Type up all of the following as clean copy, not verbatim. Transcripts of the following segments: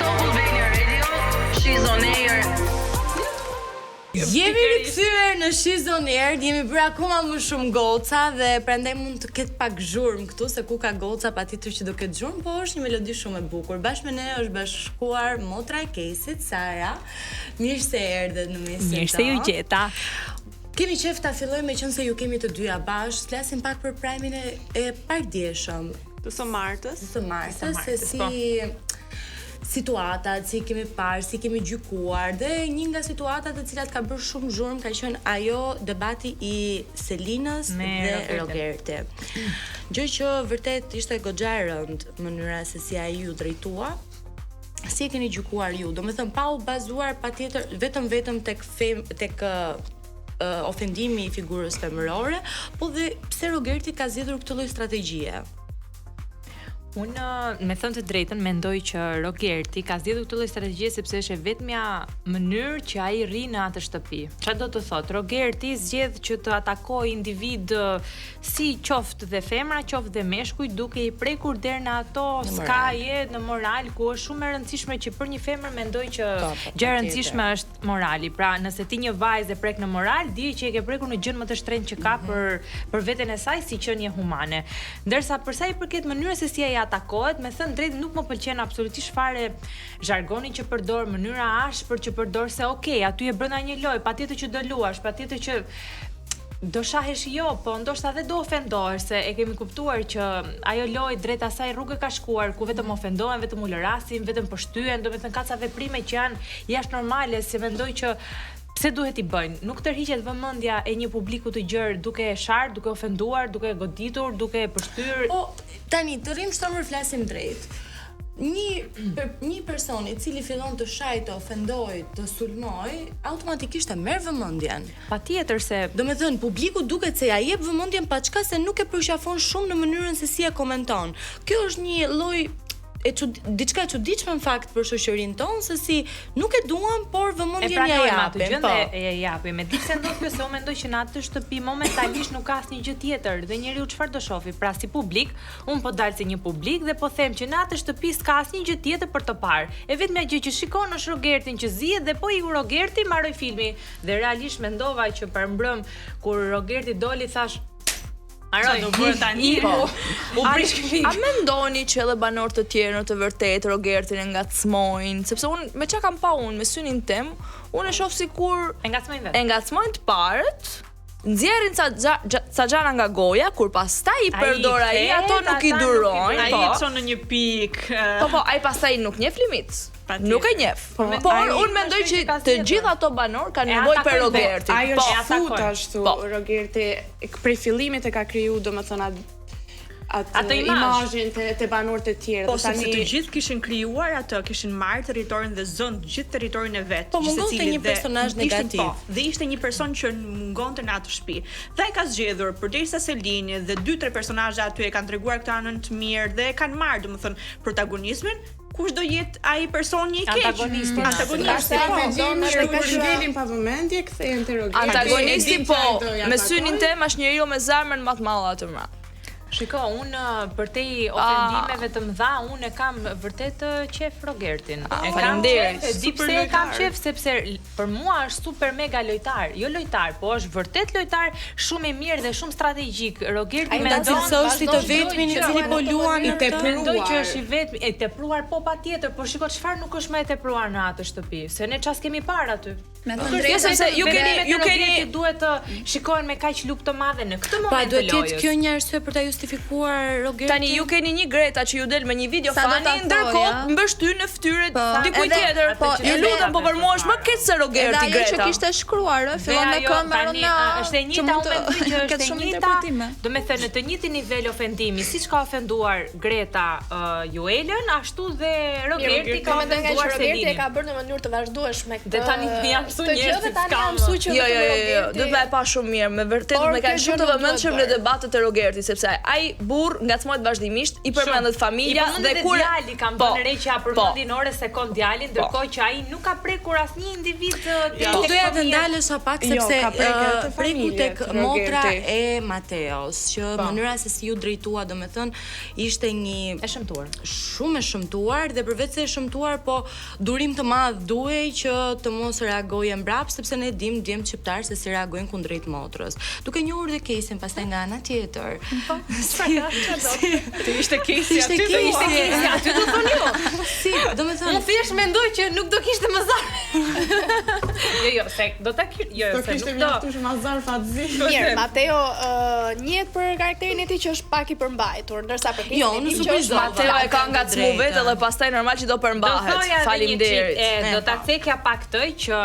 Top Albania Radio, she's on air. Jemi rikthyer në She's on Air, jemi bërë akoma më shumë goca dhe prandaj mund të ketë pak zhurmë këtu se ku ka goca patjetër që do ketë zhurmë, po është një melodi shumë e bukur. Bashkë me ne është bashkuar motra e Kesit, Sara. Mirë se erdhet në mesin tonë. Mirë se ju gjeta. Kemi qejf ta fillojmë me qenë se ju kemi të dyja bashkë, flasim pak për prajmin e pardjeshëm. Të së martës, se si situatat, si kemi parë, si kemi gjykuar dhe një nga situatat e cilat ka bërë shumë zhurmë ka qenë ajo debati i Selinës dhe Rogerti. Gjë që vërtet ishte goxha e rëndë mënyra se si ai ju drejtua. Si e keni gjykuar ju? Domethënë pa u bazuar patjetër vetëm tek ofendimi i figurës femërore, po dhe pse Rogerti ka zgjedhur këtë lloj strategjie? Unë, me thënë të drejtën, mendoj që Rogerti ka zgjedhur këtë lloj strategjie sepse është vetmja mënyrë që ai rri në atë shtëpi. Çfarë do të thotë? Rogerti zgjedh që të atakojë individ si qoftë dhe femra, qoftë dhe meshkuj, duke i prekur deri në ato skaje në moral, ku është shumë e rëndësishme që për një femër mendoj që gjë e rëndësishme është morali. Pra, nëse ti një vajzë e prek në moral, di që e ke prekur në gjën më të shtrenjtë që ka për veten e saj si qenie humane. Ndërsa për sa i përket mënyrës se si ai atakohet, me thënë drejt nuk më pëlqen absolutisht fare zhargoni që përdor, mënyra ashpër që përdor se okay, aty e brenda një lojë, patjetër që do luash, patjetër që do shahesh jo, po ndoshta edhe do ofendohesh se e kemi kuptuar që ajo lojë drejt asaj rrugë ka shkuar ku vetëm ofendohen, vetëm ulërasin, vetëm përshtyhen, domethënë ka ca veprime që janë jashtë normale, se mendoj që pse duhet i bëjnë? Nuk tërhiqet vëmendja e një publiku të gjerë duke e sharë, duke ofenduar, duke e goditur, duke e përshtyr. Po, tani të rrim shtromur flasim drejt. Një person i cili fillon të shajë, të ofendojë, të sulmoj, automatikisht e merr vëmendjen. Patjetër se, domethënë publiku duket se ja jep vëmendjen pa çka se nuk e përqafon shumë në mënyrën se si e komenton. Kjo është një lloj diçka e çuditshme në fakt për shoqërinë tonë, se si nuk e duam, por vëmendjen ja japim. Po, e japim. Me dikse ndodh kjo se unë mendoj që në atë shtëpi momentalisht nuk ka asnjë gjë tjetër dhe njeriu çfarë do shofi? Pra si publik, unë po dal si një publik dhe po them që në atë shtëpi s'ka asnjë gjë tjetër për të parë. E vetmja gjë që shikon është Rogertin që zihet dhe po i Rogerti mbaroi filmi. Dhe realisht mendova që për mbrëm kur Rogerti doli thash do bërë tani, u prish këfik. A mendoni që edhe banorët të tjerë në të vërtetë Rogertin e ngacmojnë? Sepse unë, me çka kam pa unë, me synin tim, unë e shoh sikur e ngacmojnë të parët, nxjerrin ca gjana nga goja, kur pastaj i përdor ai, ato nuk i durojnë. Ai çon në një pikë. Po, ai pastaj nuk njeh limit. Nuk e njeh. Por unë mendoj që të gjithë ato banor kanë nevojë për Rogertin. Ai është fut ashtu. Rogerti prej fillimit e ka kriju domethënë atë imazhin te banorët e tjerë. Po tani të gjithë kishin krijuar atë, kishin marrë territorin dhe zënë gjithë territorin e vet. Po mungonte një personazh negativ. Dhe ishte një person që mungonte në atë shtëpi. Dhe ai ka zgjedhur përderisa Selini dhe 2-3 personazhe aty e kanë treguar këtë anën të mirë dhe e kanë marrë domethënë protagonizmin. Kush do jetë ai personi i keq? Antagonisti. Ka shkelin pa vëmendje, kthehen te Rogerti. Antagonisti po, me synin tim është njeriu me zemrën më të madhe atë mra. Shiko, unë për te ofendimeve të mëdha, unë e kam vërtet qef Rogertin. E kam qef, di pse e kam qef, sepse për mua është super mega lojtar. Jo lojtar, po është vërtet lojtar, shumë i mirë dhe shumë strategjik. Rogerti mendon se është i të vetmin i cili po luan i tepruar. Mendoj që është i vetmi, e tepruar po patjetër, por shiko çfarë nuk është më e tepruar në atë shtëpi, se ne ças kemi parë aty. Sepse ju keni duhet të shikohen me kaq lupë të madhe në këtë moment të lojës. Pa duhet të jetë kjo një arsye për ta justifikuar Rogertin. Tani ju keni një Greta që ju del me një video fani, ndërkohë mbështyr në fytyrë dikujt tjetër. Ju lutem, po për mua është më keq se Rogerti Greta. Ajo që kishte shkruar, fillon me këmbë mbaron na. Është e njëjta, unë mendoj që është e njëjta. Do të thënë në të njëjtin nivel ofendimi, siç ka ofenduar Greta Joelën, ashtu dhe Rogerti ka ofenduar Selinin. Rogerti ka bërë në mënyrë të vazhdueshme këtë. Dhe tani jam mësu njerëzit kam. Jo, do të pa shumë mirë, me vërtet më kanë shumë të vëmendshëm në debatet e Rogertit, sepse ai burr ngacmohet vazhdimisht, i përmendet familja dhe kur djali kam dhënë re që ja përmendin orë sekond djalin, ndërkohë që ai nuk ka prekur asnjë individ Tu doja të ndalesha pak sepse preku tek motra e Mateos, që mënyra se si ju drejtua, domethënë, ishte një e shëmtuar. Shumë e shëmtuar dhe përveç se e shëmtuar, po durim të madh duhej që të mos reagoje mbrap, sepse ne djem shqiptar se si reagojnë kundrejt motrës. Duke njohur dhe kesin pastaj nga ana tjetër. Ti ishte kesi aty do thoni ju. Si, domethënë, unë thjesht mendoj që nuk do kishte më zar. Jo, se do ta kishte mjaftuar më zar fatzi. Mirë, Mateo njihet për karakterin e tij që është pak i përmbajtur, ndërsa për Krisin Mateo e ka ngacmu vetë dhe pastaj normal që do përmbahet. Faleminderit. Do ta cekja pak këtë që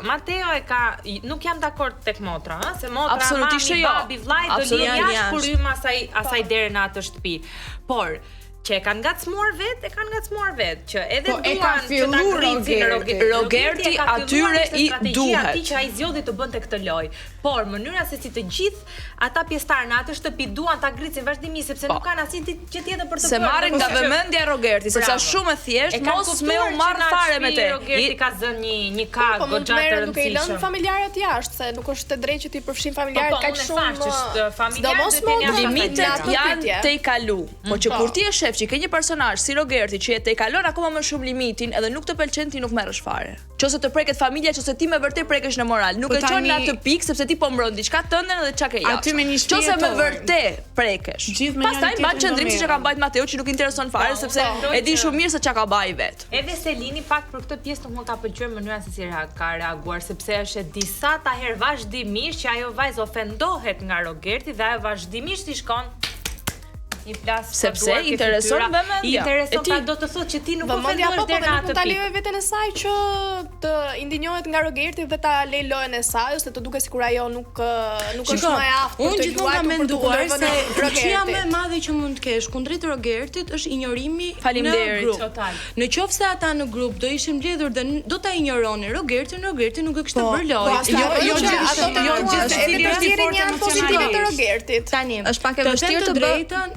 Mateo e ka nuk jam dakord tek motra, se motra mami, babi, vllai do lihen jashtë kur hym asaj deri në atë shtëpi. Por që e kanë ngacmuar vetë, që edhe duan që ta ngrisin Rogerti atyre i duhet. Ati që ai zgjodhi të bënte këtë lojë. Por mënyra se si të gjithë ata pjesëtarë në atë shtëpi duan ta ngrisin vazhdimisht sepse nuk kanë asnjë gjë tjetër për të bërë. Se marrin nga vëmendja Rogerti, sepse është shumë e thjeshtë, mos me u marr fare me te. Rogerti ka zënë një kag goxha të rëndësishëm. Nuk e lën familjarët jashtë, se nuk është e drejtë që ti përfshin familjarët kaq shumë. Limitet janë te i kalu. Po që kur ti e shef që ke një personazh si Rogerti që e te kalon akoma më shumë limitin edhe nuk të pëlqen, ti nuk merresh fare. Qose të preket familja, qose ti me vërtet prekesh në moral. Nuk e çon në atë pikë sepse ti po mbron diçka tënde dhe çka ke jashtë. Aty me një shtëpi. Qose me vërtet prekesh. Pastaj mban qendrim siç e ka mbajt Mateo që nuk intereson fare sepse e di shumë mirë se çka ka baj vet. Edhe Selini pak për këtë pjesë nuk më ka pëlqyer mënyra se si ka reaguar sepse është disa ta herë vazhdimisht që ajo vajzë ofendohet nga Rogerti dhe ajo vazhdimisht i shkon i plas sepse intereson vëmendja. Intereson pa do të thotë që ti nuk ofendohesh deri në atë pikë. Ta lejoj veten e saj që të indinjohet nga Rogerti dhe ta lej lojën e saj, ose të duket sikur ajo nuk është më e aftë për të luajtur për të kundërvënë Rogertit. Gjëja më e madhe që mund të kesh kundrejt Rogertit është injorimi në grup. Në qoftë se ata në grup do ishin mbledhur dhe do ta injoronin Rogerti nuk e kishte bërë lojë. Jo, edhe përzierjen janë pozitive të Rogertit. Tani, është pak e vështirë të drejtën.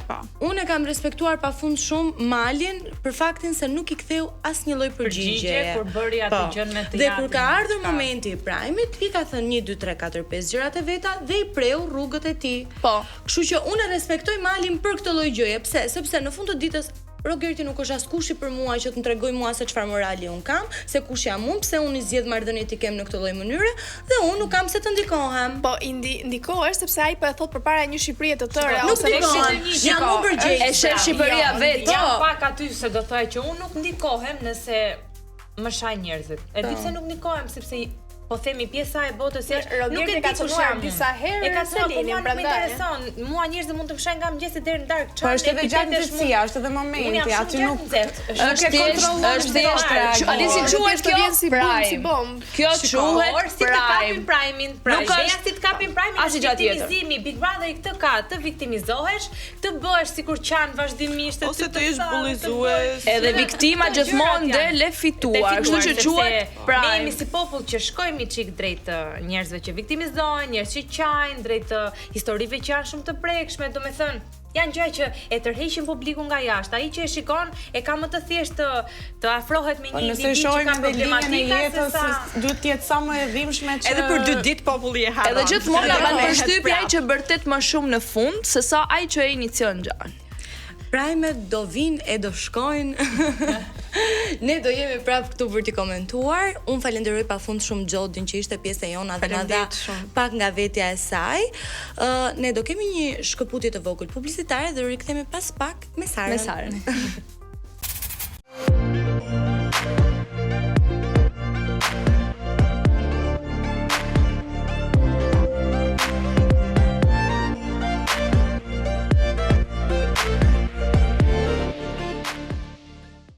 Unë e kam respektuar pafund shumë Malin për faktin se nuk i ktheu asnjë lloj përgjigjeje kur bëri atë gjën me të dhe kur ka ardhur momenti i Prime-it, i ka thënë 1 2 3 4 5 gjërat e veta dhe i preu rrugët e tij. Kështu që unë respektoj Malin për këtë lloj gjëje. Pse? Sepse në fund të ditës Rogerti nuk është askushi për mua që të më tregoj mua se çfarë morali un kam, se kush jam unë, pse unë i zgjedh marrëdhëniet i kem në këtë lloj mënyre dhe unë nuk kam se të ndikohem. Po ndikohesh sepse ai po e thot përpara një Shqipërie të tërë ose jam më përgjegjës. E shef Shqipëria vetë. Jam pak aty se do thoya që unë nuk ndikohem nëse më shaj njerëzit. E di pse nuk ndikohem sepse po themi pjesa e botës është nuk e di kush jam disa herë. E ka Selinin, prandaj më intereson. Mua njerëzit mund të më shajnë nga mëngjesi deri në darkë. Po është edhe gjatësia, është edhe momenti, aty nuk është thjesht. A disi quhet kjo si bomb. Kjo quhet si të kapin Prime-in. Nuk është si të kapin Prime-in. As gjë tjetër. Viktimizimi, Big Brother këtë ka, të viktimizohesh, të bëhesh sikur qan vazhdimisht ose të jesh bullizues. Edhe viktima gjithmonë del e fituar. Kështu që quhet Prime. Ne jemi si popull që shkojmë çik drejt njerëzve që viktimizojnë, njerëz që qajnë, drejt historive që janë shumë të prekshme, domethënë janë gjëra që e tërheqin publikun nga jashtë. Ai që e shikon e ka më të thjeshtë të afrohet me një individ që ka problematika se sa duhet të jetë sa më e dhimbshme që edhe për 2 ditë populli e harron. Edhe gjithmonë ka ban përshtypje ai që vërtet më shumë në fund se sa ai që e inicion gjën. Prime-et do vinë e do shkojnë. Ne do jemi prapë këtu për t'i komentuar. Unë falenderoj pafund shumë Xhodin që ishte pjesë e jona dhe na dha pak nga vetja e saj. Ne do kemi një shkëputje të vogël publicitare dhe do rikthehemi pas pak me Sarën.